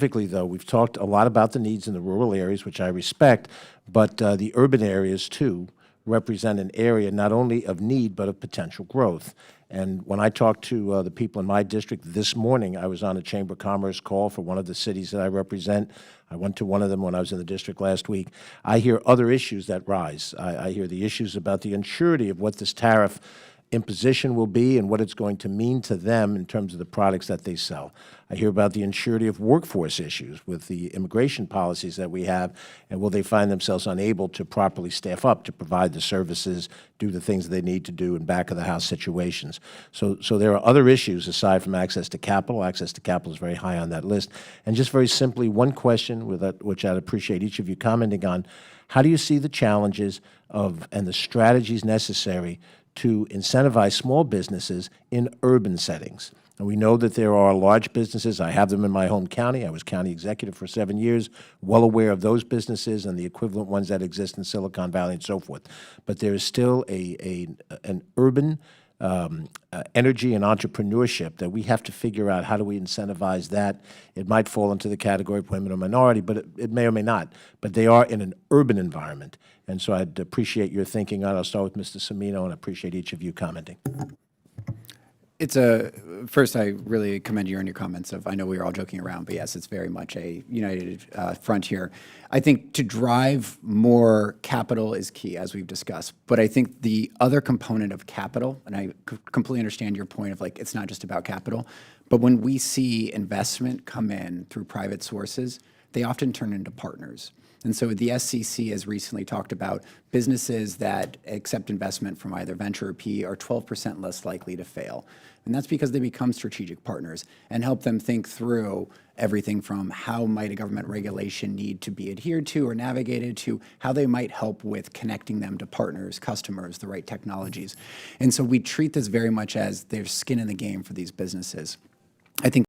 Specifically, though, we've talked a lot about the needs in the rural areas, which I respect, but the urban areas, too, represent an area not only of need but of potential growth. And when I talked to the people in my district this morning, I was on a Chamber of Commerce call for one of the cities that I represent. I went to one of them when I was in the district last week. I hear other issues that rise. I hear the issues about the uncertainty of what this tariff imposition will be and what it's going to mean to them in terms of the products that they sell. I hear about the uncertainty of workforce issues with the immigration policies that we have, and will they find themselves unable to properly staff up to provide the services, do the things they need to do in back-of-the-house situations. So there are other issues aside from access to capital. Access to capital is very high on that list. And just very simply, one question which I'd appreciate each of you commenting on: how do you see the challenges and the strategies necessary to incentivize small businesses in urban settings? And we know that there are large businesses. I have them in my home county. I was county executive for 7 years, well aware of those businesses and the equivalent ones that exist in Silicon Valley and so forth. But there is still an urban energy and entrepreneurship that we have to figure out how do we incentivize that. It might fall into the category of women or minority, but it may or may not. But they are in an urban environment. And so I'd appreciate your thinking on it. I'll start with Mr. Cimino, and I appreciate each of you commenting. First, I really commend you on your comments of, I know we were all joking around, but yes, it's very much a united front here. I think to drive more capital is key, as we've discussed. But I think the other component of capital, and I completely understand your point of, like, it's not just about capital, but when we see investment come in through private sources, they often turn into partners. And so the SEC has recently talked about businesses that accept investment from either venture or PE are 12% less likely to fail. And that's because they become strategic partners and help them think through everything from how might a government regulation need to be adhered to or navigated to how they might help with connecting them to partners, customers, the right technologies. And so we treat this very much as there's skin in the game for these businesses. I think